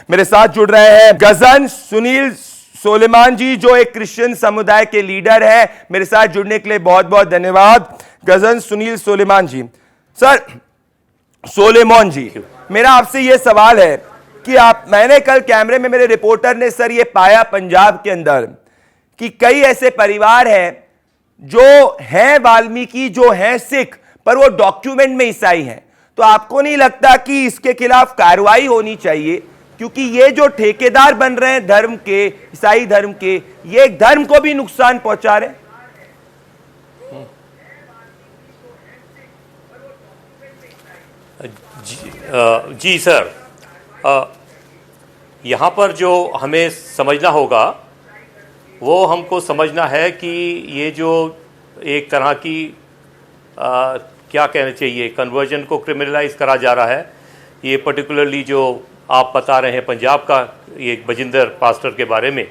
मेरे साथ जुड़ रहे हैं गजन सुनील सोलेमान जी, जो एक क्रिश्चियन समुदाय के लीडर है। मेरे साथ जुड़ने के लिए बहुत बहुत धन्यवाद गजन सुनील सोलेमान जी। सर सोलेमान जी, मेरा आपसे यह सवाल है कि मैंने कल कैमरे में, मेरे रिपोर्टर ने सर ये पाया पंजाब के अंदर कि कई ऐसे परिवार हैं जो हैं वाल्मीकि, जो हैं सिख, पर वो डॉक्यूमेंट में ईसाई हैं। तो आपको नहीं लगता कि इसके खिलाफ कार्रवाई होनी चाहिए? क्योंकि ये जो ठेकेदार बन रहे हैं धर्म के, ईसाई धर्म के, ये धर्म को भी नुकसान पहुंचा रहे हैं। जी सर, यहाँ पर जो हमें समझना होगा वो हमको समझना है कि ये जो एक तरह की क्या कहना चाहिए, कन्वर्जन को क्रिमिनलाइज करा जा रहा है। ये पर्टिकुलरली जो आप बता रहे हैं पंजाब का एक बजिंदर पास्टर के बारे में,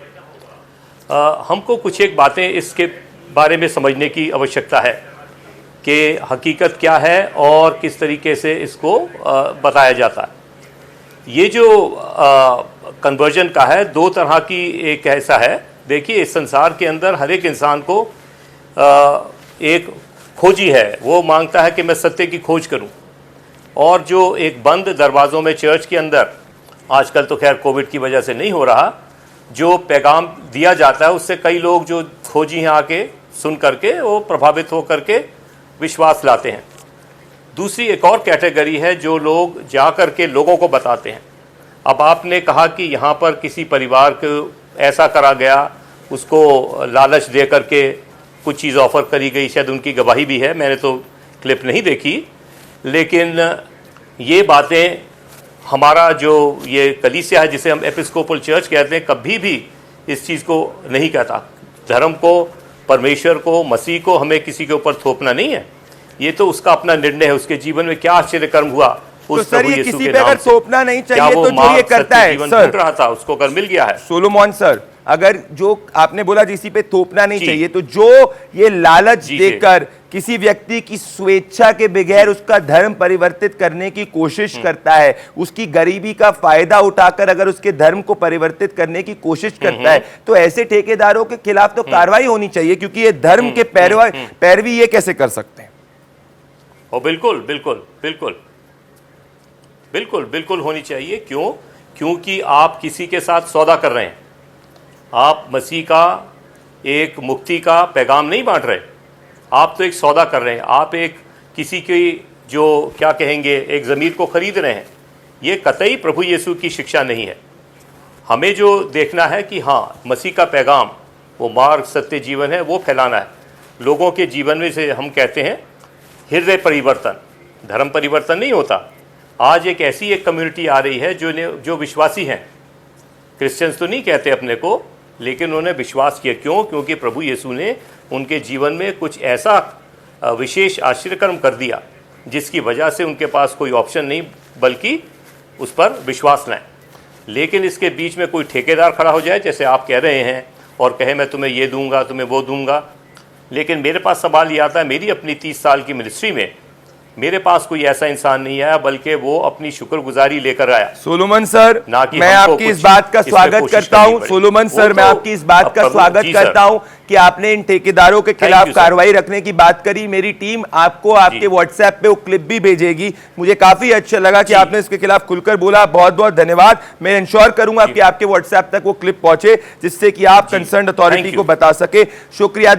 हमको कुछ एक बातें इसके बारे में समझने की आवश्यकता है कि हकीकत क्या है और किस तरीके से इसको बताया जाता है। ये जो कन्वर्जन का है, दो तरह की एक ऐसा है। देखिए, इस संसार के अंदर हर एक इंसान को एक खोजी है, वो मांगता है कि मैं सत्य की खोज करूं। और जो एक बंद दरवाज़ों में चर्च के अंदर, आजकल तो खैर कोविड की वजह से नहीं हो रहा, जो पैगाम दिया जाता है उससे कई लोग जो खोजी हैं आके सुन करके वो प्रभावित हो करके विश्वास लाते हैं। दूसरी एक और कैटेगरी है जो लोग जा करके लोगों को बताते हैं। अब आपने कहा कि यहाँ पर किसी परिवार को ऐसा करा गया, उसको लालच दे करके कुछ चीज़ ऑफ़र करी गई, शायद उनकी गवाही भी है, मैंने तो क्लिप नहीं देखी। लेकिन ये बातें, हमारा जो ये कलीसिया है जिसे हम एपिस्कोपल चर्च कहते हैं, कभी भी इस चीज़ को नहीं कहता। धर्म को, परमेश्वर को, मसीह को हमें किसी के ऊपर थोपना नहीं है। ये तो उसका अपना निर्णय है, उसके जीवन में क्या आश्चर्य कर्म हुआ तो सर, ये किसी पे अगर थोपना नहीं चाहिए तो जो ये करता है सर, रहा था उसको अगर मिल गया है। सोलोमन सर, अगर जो आपने बोला जिसी पे थोपना नहीं चाहिए, तो जो ये लालच देकर किसी व्यक्ति की स्वेच्छा के बगैर उसका धर्म परिवर्तित करने की कोशिश करता है, उसकी गरीबी का फायदा उठाकर अगर उसके धर्म को परिवर्तित करने की कोशिश करता है, तो ऐसे ठेकेदारों के खिलाफ तो कार्रवाई होनी चाहिए, क्योंकि ये धर्म के पैरवी ये कैसे कर सकते हैं? ओ बिल्कुल बिल्कुल बिल्कुल बिल्कुल बिल्कुल होनी चाहिए। क्यों? क्योंकि आप किसी के साथ सौदा कर रहे हैं। आप मसीह का एक मुक्ति का पैगाम नहीं बांट रहे, आप तो एक सौदा कर रहे हैं। आप एक किसी की जो क्या कहेंगे, एक ज़मीर को ख़रीद रहे हैं। ये कतई प्रभु यीशु की शिक्षा नहीं है। हमें जो देखना है कि हाँ, मसीह का पैगाम, वो मार्ग, सत्य, जीवन है, वो फैलाना है लोगों के जीवन में। से हम कहते हैं हृदय परिवर्तन, धर्म परिवर्तन नहीं होता। आज एक ऐसी एक कम्युनिटी आ रही है जो विश्वासी हैं, क्रिश्चियंस तो नहीं कहते अपने को, लेकिन उन्होंने विश्वास किया। क्यों? क्योंकि प्रभु यीशु ने उनके जीवन में कुछ ऐसा विशेष आश्चर्यकर्म कर दिया जिसकी वजह से उनके पास कोई ऑप्शन नहीं बल्कि उस पर विश्वास लाएं। लेकिन इसके बीच में कोई ठेकेदार खड़ा हो जाए, जैसे आप कह रहे हैं, और कहे मैं तुम्हें ये दूंगा, तुम्हें वो दूंगा। लेकिन मेरे पास सवाल ये आता है, मेरी अपनी 30 साल की मिनिस्ट्री में मेरे पास कोई ऐसा इंसान नहीं आया, बल्कि वो अपनी शुक्रगुजारी लेकर आया। सोलोमन सर, मैं आपकी इस बात का स्वागत करता हूं। सोलोमन सर, मैं आपकी इस बात का स्वागत करता हूं कि आपने इन ठेकेदारों के खिलाफ कार्रवाई रखने की बात करी। मेरी टीम आपको आपके व्हाट्सएप पे वो क्लिप भी भेजेगी। मुझे काफी अच्छा लगा कि आपने इसके खिलाफ खुलकर बोला। बहुत बहुत धन्यवाद। मैं इंश्योर करूंगा कि आपके व्हाट्सएप तक वो क्लिप पहुंचे, जिससे कि आप कंसर्न अथॉरिटी को बता सके। शुक्रिया।